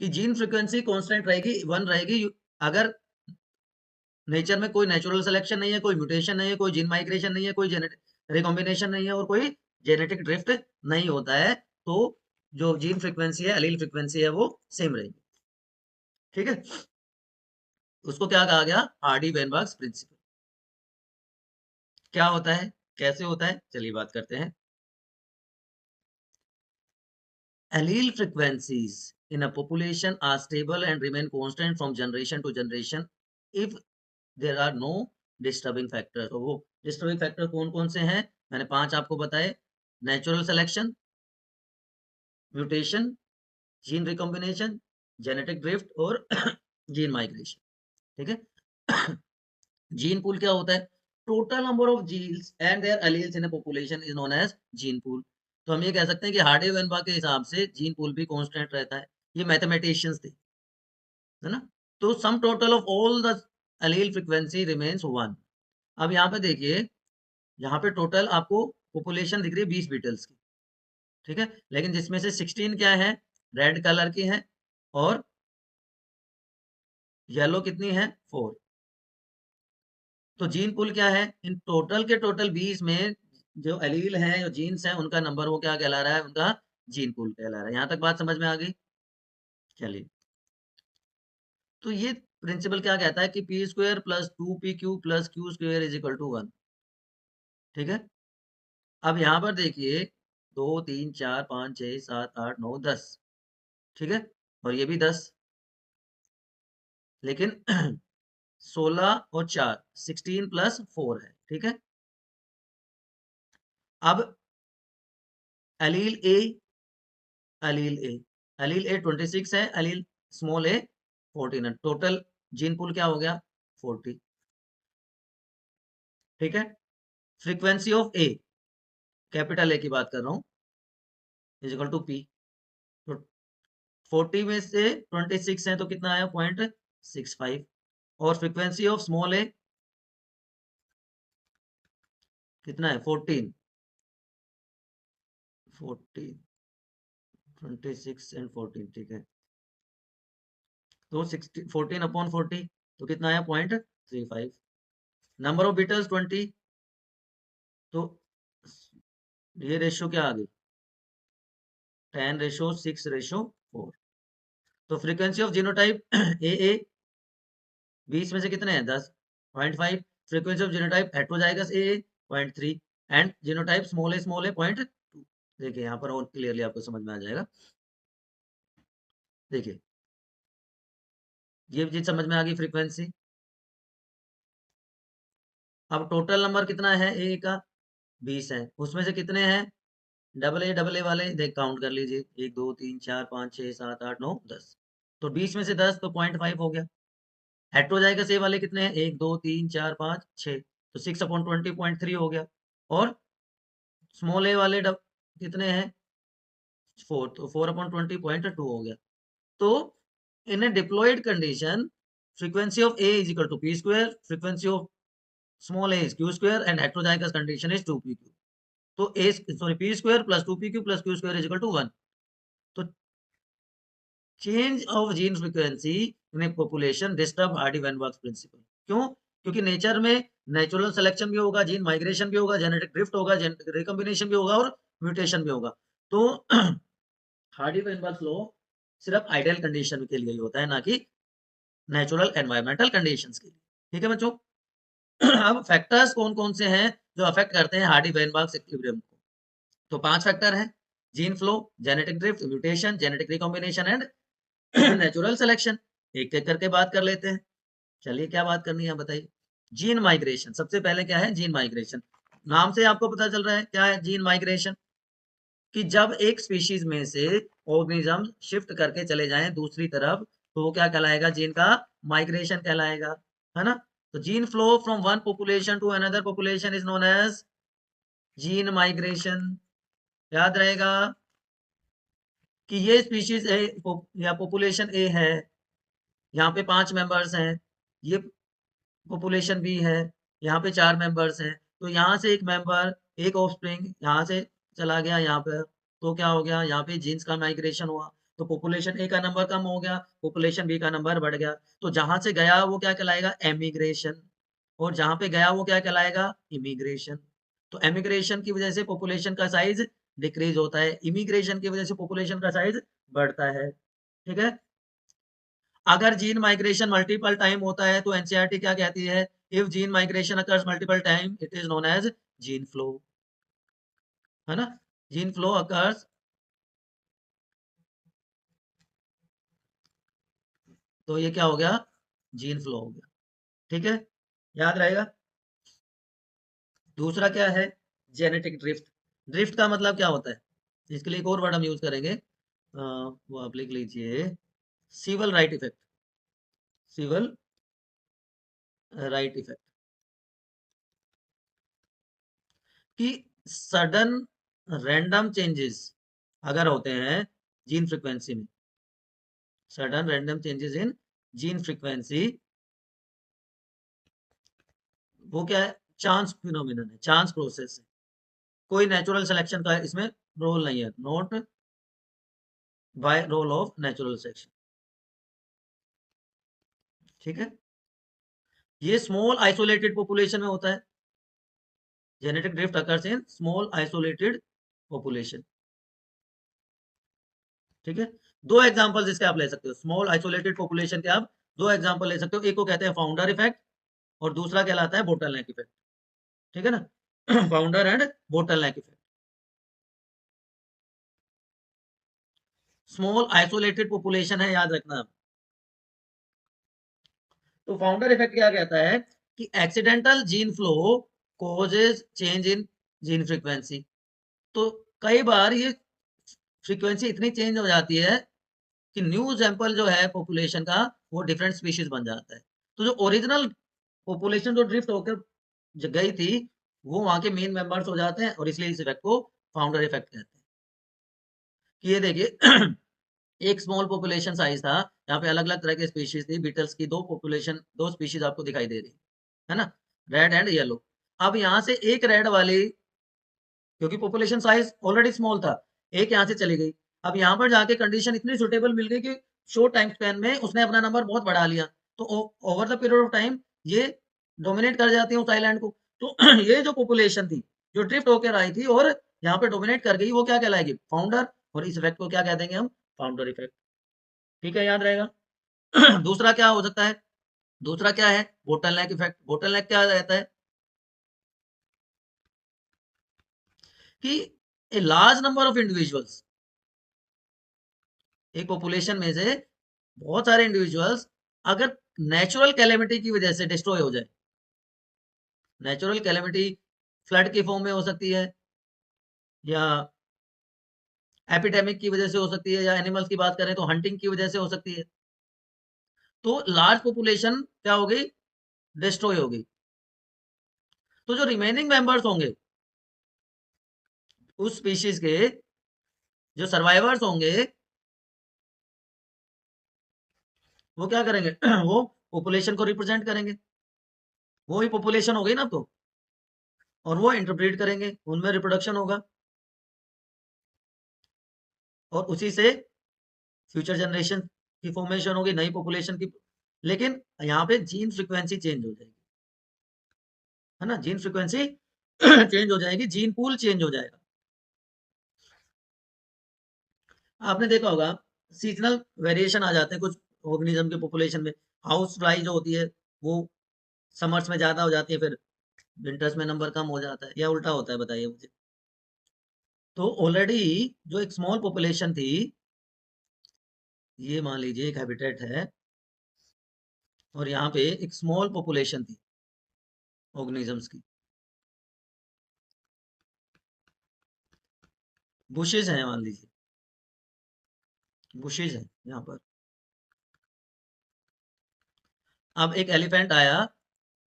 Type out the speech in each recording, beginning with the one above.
कि gene frequency constant रहेगी, 1 रहेगी अगर नेचर में कोई नेचुरल सिलेक्शन नहीं है, कोई म्यूटेशन नहीं है, कोई जीन माइग्रेशन नहीं है, कोई जेनेटिक रिकॉम्बिनेशन नहीं है और कोई जेनेटिक ड्रिफ्ट नहीं होता है, तो जो जीन फ्रीक्वेंसी है, एलील फ्रीक्वेंसी है, वो सेम रहेगी। ठीक है, उसको क्या कहा गया? Hardy Weinberg's principle. क्या होता है, कैसे होता है, चलिए बात करते हैं। Allele frequencies in a population are stable and remain constant from generation to generation if there are no disturbing factors। तो वो डिस्टर्बिंग फैक्टर कौन कौन से हैं? मैंने 5 आपको बताए। Natural selection, mutation, gene recombination, genetic drift और जीन माइग्रेशन। ठीक है। जीन पूल क्या होता है? Total number of genes and their alleles in a population is known as gene pool. तो हम ये कह सकते हैं कि हार्डी वेनबर्ग के हिसाब से जीन पूल भी कांस्टेंट रहता है। ये मैथमेटिशियंस थे, है ना? तो sum total of all the allele frequency remains 1। अब यहाँ पे देखिए, यहाँ पे टोटल आपको पॉपुलेशन दिख रही है 20 बीटल्स की, ठीक है, लेकिन जिसमें से 16 क्या है? रेड कलर की है, और येलो कितनी है? 4। तो जीन पूल क्या है? इन टोटल के टोटल 20 में जो एलील हैं, जो जीन्स हैं, उनका नंबर वो क्या कहला रहा है? उनका जीन पूल कहला रहा है। यहाँ तक बात समझ में आ गई? चलिए, तो ये प्रिंसिपल क्या कहता है कि p square plus 2pq plus Q square is equal to 1। ठीक है, अब यहाँ पर देखिए 2 3 4 5 6 7 8 9 10, ठीक है, और ये भी 10, लेकिन 16 और 4 16 प्लस 4 है। ठीक है, अब एलील ए, एलील ए, एलील ए 26 है, एलील स्मॉल ए 14 है। टोटल जीन पूल क्या हो गया? 40। ठीक है, frequency of A, capital A की बात कर रहा हूं, इज इक्वल टू पी। तो 40 में से 26 है तो कितना आया? 0.65। और फ्रीक्वेंसी ऑफ स्मॉल ए कितना है? 14। 14, 26 एंड 14, ठीक है, तो 60 14 अपॉन 40 तो कितना आया? 0.35। नंबर ऑफ बीटल्स 20, तो ये रेशियो क्या आ गई? 10:6:4। तो फ्रीक्वेंसी ऑफ जीनोटाइप ए 20 में से कितने हैं? 10, 0.5। Frequency of genotype heterozygous A 0.3 and genotype small A 0.2। देखिए यहाँ पर और क्लियरली आपको समझ में आ जाएगा। देखिए, ये चीज समझ में आ गई फ्रीक्वेंसी। अब टोटल नंबर कितना है ए का? 20 है, उसमें से कितने हैं डबल ए वाले? देख काउंट कर लीजिए, 1 2 3 4 5 6 7 8 9 10। तो 20 में से 10 तो 0.5 हो गया। हेटेरोजाइगस ए वाले कितने हैं? 1 2 3 4 5 6, तो 6/20 0.3 हो गया। और स्मॉल ए वाले कितने हैं? 4, तो 4/20 0.2 हो गया। तो in a diploid condition frequency of A is equal to P square, frequency of small A is Q square and heterozygous condition is 2pq। तो A sorry P square plus 2pq plus Q square is equal to 1। तो change of gene frequency in a population disturb Hardy Weinberg principle. क्यों? क्योंकि nature में natural selection भी होगा, gene migration भी होगा, genetic drift होगा, जेनेटिक रिकॉम्बिनेशन भी होगा और म्यूटेशन भी होगा। तो हार्डी वेनबर्ग लॉ सिर्फ आइडियल कंडीशन के लिए ही होता है, ना कि नेचुरल एनवायरमेंटल कंडीशंस के लिए। ठीक है बच्चों। अब फैक्टर्स कौन कौन से हैं जो अफेक्ट करते हैं हार्डी वेनबर्ग इक्विलिब्रियम को? तो 5 फैक्टर हैं: gene flow, genetic drift, mutation, genetic recombination and natural selection. एक एक करके बात कर लेते हैं। चलिए, क्या बात करनी है बताइए। जीन माइग्रेशन, सबसे पहले क्या है? Gene migration. नाम से आपको पता चल रहा है क्या है जीन माइग्रेशन? कि जब एक स्पीशीज में से ऑर्गेनिज्म शिफ्ट करके चले जाएं दूसरी तरफ, तो वो क्या कहलाएगा? जीन का माइग्रेशन कहलाएगा, है ना? तो gene flow from one population to another population is known as gene migration. याद रहेगा कि ये स्पीशीज ए या पॉपुलेशन ए है, यहाँ पे 5 मेंबर्स हैं, ये पॉपुलेशन बी है, यहाँ पे 4 मेंबर्स हैं। तो यहाँ से एक मेंबर, एक ऑफस्प्रिंग यहाँ से चला गया यहाँ पे, तो क्या हो गया? यहाँ पे जीन्स का माइग्रेशन हुआ। तो पॉपुलेशन ए का नंबर कम हो गया, पॉपुलेशन बी का नंबर बढ़ गया। तो जहां से गया वो क्या कहलाएगा, एमिग्रेशन, और जहां पे गया वो क्या कहलाएगा, इमिग्रेशन। तो एमिग्रेशन की वजह से पॉपुलेशन का साइज डिक्रीज होता है, इमिग्रेशन की वजह से पॉपुलेशन का साइज बढ़ता है। ठीक है। अगर जीन माइग्रेशन मल्टीपल टाइम होता है तो एनसीईआरटी क्या कहती है, if gene migration occurs multiple time it is known as gene flow, है ना। जीन फ्लो अकर्स, तो ये क्या हो गया, जीन फ्लो हो गया। ठीक है, याद रहेगा। दूसरा क्या है, जेनेटिक ड्रिफ्ट। ड्रिफ्ट का मतलब क्या होता है, इसके लिए एक और वर्ड हम यूज करेंगे, वो आप लिख लीजिए, Sewall Wright effect. Sewall Wright effect, कि सडन रैंडम चेंजेस अगर होते हैं जीन फ्रीक्वेंसी में, sudden random changes in gene frequency, वो क्या है, चांस फिनोमिनन है, चांस प्रोसेस है, कोई नेचुरल सिलेक्शन का इसमें रोल नहीं है, not by role of natural selection. ठीक है, ये स्मॉल आइसोलेटेड पॉपुलेशन में होता है, genetic drift occurs in small isolated population. ठीक है, दो एग्जांपल्स इसके आप ले सकते हो, स्मॉल आइसोलेटेड पॉपुलेशन के आप दो एग्जांपल ले सकते हो, एक को कहते हैं फाउंडर इफेक्ट और दूसरा कहलाता है बोटलनेक इफेक्ट। ठीक है ना, founder and bottleneck effect. Small isolated population है, याद रखना। तो फाउंडर इफेक्ट क्या कहता है कि accidental gene flow causes change in gene frequency. तो कई बार ये फ्रीक्वेंसी इतनी चेंज हो जाती है कि न्यू सैंपल जो है पॉपुलेशन का वो डिफरेंट स्पीशीज बन जाता है। तो जो ओरिजिनल पॉपुलेशन जो ड्रिफ्ट होकर गई थी वो वहां के मेन मेंबर्स हो जाते हैं, और इसलिए इस इफेक्ट को फाउंडर इफेक्ट कहते हैं। कि ये देखिए, एक स्मॉल पॉपुलेशन साइज था, यहाँ पे अलग अलग तरह के स्पीशीज थी, बीटल्स की दो पॉपुलेशन, दो स्पीशीज आपको दिखाई दे रही है ना, रेड एंड येलो। अब यहाँ से एक रेड वाली, क्योंकि पॉपुलेशन साइज ऑलरेडी स्मॉल था, एक यहाँ से चली गई, अब यहाँ पर जाके कंडीशन इतनी सुटेबल मिल गई कि शॉर्ट टाइम स्पैन में उसने अपना नंबर बहुत बढ़ा लिया, तो over the period of time ये डोमिनेट कर जाती है उस आइलैंड को। तो ये जो पॉपुलेशन थी जो ड्रिफ्ट होकर आई थी और यहाँ पे डोमिनेट कर गई, वो क्या कहलाएगी, फाउंडर, और इस इफेक्ट को क्या कह देंगे हम, फाउंडर इफेक्ट। ठीक है, याद रहेगा। दूसरा क्या हो सकता है, दूसरा क्या है, बोटल नेक इफेक्ट। बोटल नेक क्या रहता है कि a large number of individuals, एक पॉपुलेशन में से बहुत सारे इंडिविजुअल्स अगर नेचुरल कैलेमिटी की वजह से डिस्ट्रॉय हो जाए, नेचुरल कैलेमिटी फ्लड की फॉर्म में हो सकती है, या एपिडेमिक की वजह से हो सकती है, या एनिमल्स की बात करें तो हंटिंग की वजह से हो सकती है, तो लार्ज पॉपुलेशन क्या हो गई, डिस्ट्रॉय हो गई। तो जो रिमेनिंग मेंबर्स होंगे उस स्पीशीज के, जो सर्वाइवर्स होंगे, वो क्या करेंगे, वो पॉपुलेशन को रिप्रेजेंट करेंगे, वो ही पॉपुलेशन हो गई ना, तो और वो इंटरप्रेट करेंगे, उनमें रिप्रोडक्शन होगा, और उसी से फ्यूचर जनरेशन की फॉर्मेशन होगी, नई पॉपुलेशन की। लेकिन यहाँ पे जीन फ्रीक्वेंसी चेंज हो जाएगी, है ना, जीन फ्रीक्वेंसी चेंज हो जाएगी, जीन पूल चेंज हो जाएगा। आपने देखा होगा सीजनल वेरिएशन आ जाते हैं कुछ ऑर्गेनिज्म के पॉपुलेशन में, हाउस फ्लाई जो होती है वो समर्स में ज्यादा हो जाती है, फिर विंटर्स में नंबर कम हो जाता है, या उल्टा होता है, बताइए मुझे। तो ऑलरेडी जो एक स्मॉल पॉपुलेशन थी, ये मान लीजिए एक हैबिटेट है, और यहाँ पे एक स्मॉल पॉपुलेशन थी ऑर्गेनिजम्स की, बुशेज हैं मान लीजिए, बुशेज हैं यहाँ पर। अब एक एलिफेंट आया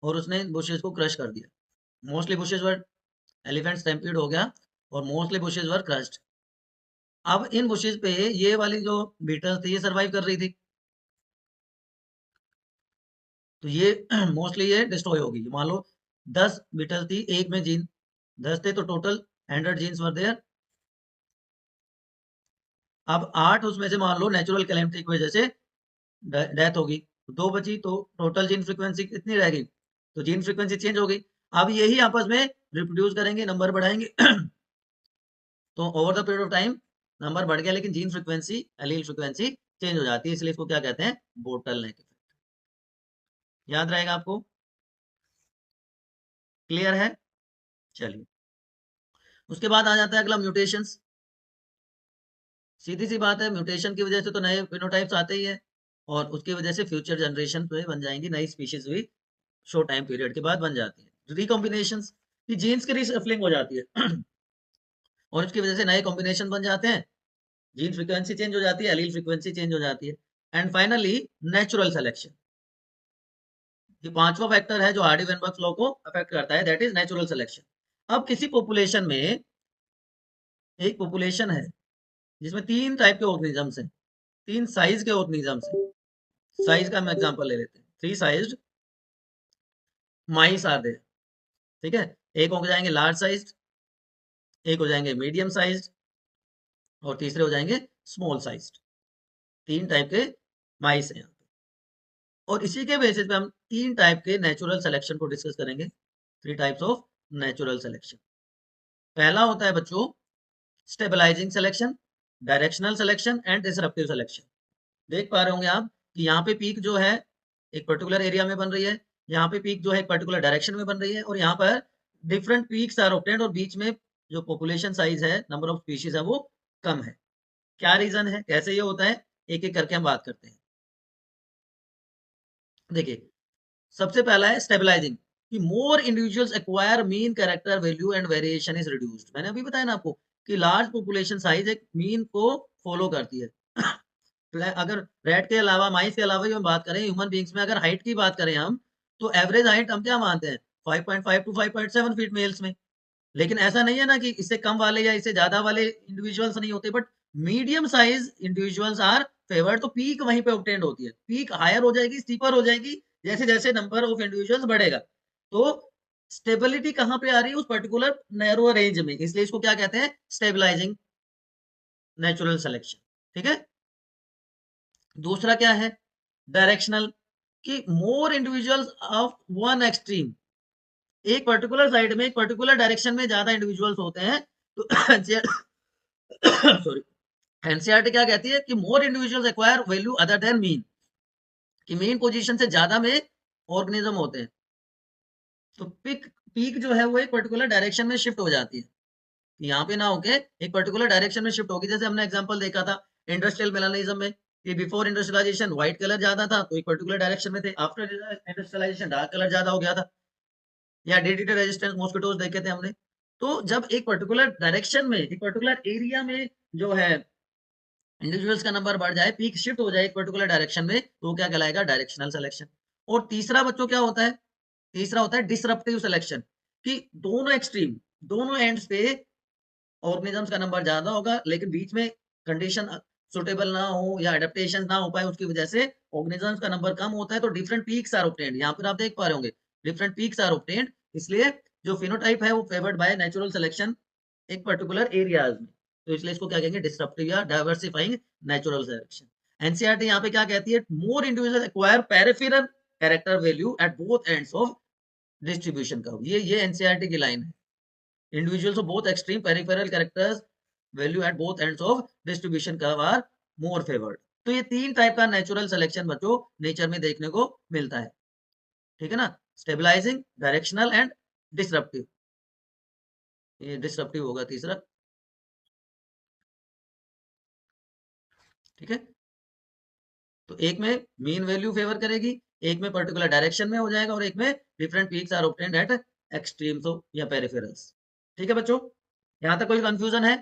और उसने बुशेज को क्रश कर दिया, मोस्टली बुशेज वर, एलिफेंट स्टैम्पीड हो गया और मोस्टली बुशेज वर क्रश्ड। अब इन बुशेज पे ये वाली जो बीटल्स थी ये सरवाइव कर रही थी, तो ये मोस्टली ये डिस्ट्रॉय होगी। मान लो 10 बीटल थी, एक में जीन 10 थे, तो टोटल 100 जीन्स वर देयर, अब 8 उसमें से मान लो नेचुरल कैलेमिटी की वजह से डेथ होगी, 2 बची, तो टोटल जीन फ्रीक्वेंसी कितनी रह गई? तो जीन फ्रीक्वेंसी चेंज हो गई। अब यही आपस में रिप्रोड्यूस करेंगे, नंबर बढ़ाएंगे तो over the period of time number बढ़ गया, लेकिन gene frequency, allele frequency change हो जाती है, इसलिए इसको क्या कहते हैं? Bottleneck effect. याद रहेगा आपको? क्लियर है? चलिए, उसके बाद आ जाता है अगला म्यूटेशंस। सीधी सी बात है, म्यूटेशन की वजह से तो नए फिनोटाइप्स आते ही है, और उसकी वजह से फ्यूचर जनरेशन पे बन जाएंगी, नई स्पीशीज भी शॉर्ट टाइम पीरियड के बाद बन जाती है। रिकॉम्बिनेशन, जीन्स की रिसफलिंग हो जाती है और इसकी वजह से नए कॉम्बिनेशन बन जाते हैं, जीन फ्रीक्वेंसी चेंज हो जाती है, एलील फ्रीक्वेंसी चेंज हो जाती है। एंड फाइनली नेचुरल सिलेक्शन, ये पांचवा फैक्टर है जो हार्डी वेनबर्ग लॉ को अफेक्ट करता है, दैट इज नेचुरल सिलेक्शन। अब किसी पॉपुलेशन में, एक पॉपुलेशन है जिसमें 3 टाइप के ऑर्गेनिजम्स हैं, 3 साइज के ऑर्गेनिजम्स हैं। साइज का हम एग्जांपल ले लेते हैं, 3 साइज्ड माइस आर देयर, ठीक है? एक हो जाएंगे लार्ज साइज्ड, एक हो जाएंगे मीडियम साइज्ड, और तीसरे हो जाएंगे स्मॉल साइज्ड। 3 टाइप के माइस हैं यहाँ पे, और इसी के बेसिस पे हम 3 टाइप के नेचुरल सिलेक्शन को डिस्कस करेंगे। 3 टाइप्स ऑफ नेचुरल सिलेक्शन। पहला होता है बच्चों stabilising selection, directional selection and disruptive selection. देख पा रहे होंगे आप कि यहाँ पे पीक जो है एक पर्टिकुलर एरिया में बन रही है, यहाँ पे पीक जो है एक पर्टिकुलर डायरेक्शन में बन रही है, और यहाँ पर डिफरेंट पीक्स आर ऑब्टेन्ड, और बीच में जो पॉपुलेशन साइज है, नंबर ऑफ स्पीशीज है, वो कम है। क्या रीजन है, कैसे ये होता है, एक एक करके हम बात करते हैं। देखिए, सबसे पहला है स्टेबलाइजिंग, कि more individuals acquire mean character value and variation is reduced. मैंने अभी बताया ना आपको कि लार्ज पॉपुलेशन साइज एक मीन को फॉलो करती है अगर रैट के अलावा, माइस के अलावा हम बात करें, ह्यूमन बींग्स में अगर हाइट की बात करें हम, तो एवरेज हाइट हम क्या मानते हैं? 5.5 टू 5.7 फीट मेल्स में। लेकिन ऐसा नहीं है ना कि इससे कम वाले या इससे ज्यादा वाले इंडिविजुअल्स नहीं होते, but medium size individuals are favoured, तो पीक वहीं पे ऑब्टेन्ड होती है। पीक हायर हो जाएगी, स्टीपर हो जाएगी, जैसे जैसे नंबर ऑफ इंडिविजुअल्स बढ़ेगा। तो स्टेबिलिटी कहाँ पे आ रही है? उस पर्टिकुलर नैरो रेंज में, इसलिए इसको क्या कहते हैं? स्टेबलाइजिंग नेचुरल सिलेक्शन, ठीक है? दूसरा क्या है? डायरेक्शनल, कि more individuals of one extreme, एक पर्टिकुलर साइड में, एक पर्टिकुलर डायरेक्शन में ज्यादा इंडिविजुअल्स होते हैं, तो सॉरी, एनसीईआरटी क्या कहती है कि more individuals acquire value other than mean, कि मीन पोजीशन से ज्यादा में ऑर्गेनिज्म होते हैं, तो पीक पीक जो है वो एक पर्टिकुलर डायरेक्शन में शिफ्ट हो जाती है, यहाँ पे ना होके एक पर्टिकुलर डायरेक्शन में शिफ्ट होगी। जैसे हमने एग्जांपल देखा था इंडस्ट्रियल मेलानिज्म में, कि बिफोर इंडस्ट्रियलाइजेशन व्हाइट कलर ज्यादा था, तो एक पर्टिकुलर डायरेक्शन में थे, आफ्टर इंडस्ट्रियलाइजेशन डार्क कलर ज्यादा हो गया था। या डीडीटी रेजिस्टेंस मॉस्किटोज देखे थे हमने। तो जब एक पर्टिकुलर डायरेक्शन में, एक पर्टिकुलर एरिया में जो है इंडिविजुअल्स का नंबर बढ़ जाए, पीक शिफ्ट हो जाए एक पर्टिकुलर डायरेक्शन में, तो क्या कहलाएगा? Directional selection. और तीसरा बच्चों क्या होता है? तीसरा होता है डिसरप्टिव सिलेक्शन, कि दोनों एक्सट्रीम, दोनों एंड्स पे ऑर्गेनिजम्स का नंबर ज्यादा होगा, लेकिन बीच में कंडीशन सुटेबल ना हो या एडेप्टेशन ना हो पाए, उसकी वजह से ऑर्गेनिजम्स का नंबर कम होता है, तो डिफरेंट पीक्स आर ऑब्टेन्ड। यहाँ पर आप देख पा रहे होंगे डिफरेंट पीक्स आर ऑब्टेन्ड, इसलिए जो फिनोटाइप है वो फेवर्ड बाय नेचुरल सिलेक्शन एक पर्टिकुलर एरियाज में, तो इसलिए इसको क्या कहेंगे? डिसरप्टिव या डाइवर्सिफाइंग नेचुरल सिलेक्शन। एनसीईआरटी यहाँ पे क्या कहती है? More individual acquire peripheral character value at both ends of distribution curve. ये एनसीईआरटी की लाइन है। Individuals of both extreme peripheral characters value at both ends of distribution curve are more favored। तो ये 3 टाइप का natural selection बच्चों nature में देखने को मिलता है, ठीक है ना? Stabilising, directional and disruptive. ये डिसरप्टिव होगा तीसरा, ठीक है? तो एक में मीन वैल्यू फेवर करेगी, एक में पर्टिकुलर डायरेक्शन में हो जाएगा, और एक में different peaks are obtained at extremes या पेरिफेरल्स। ठीक है बच्चों, यहां तक कोई कंफ्यूजन है?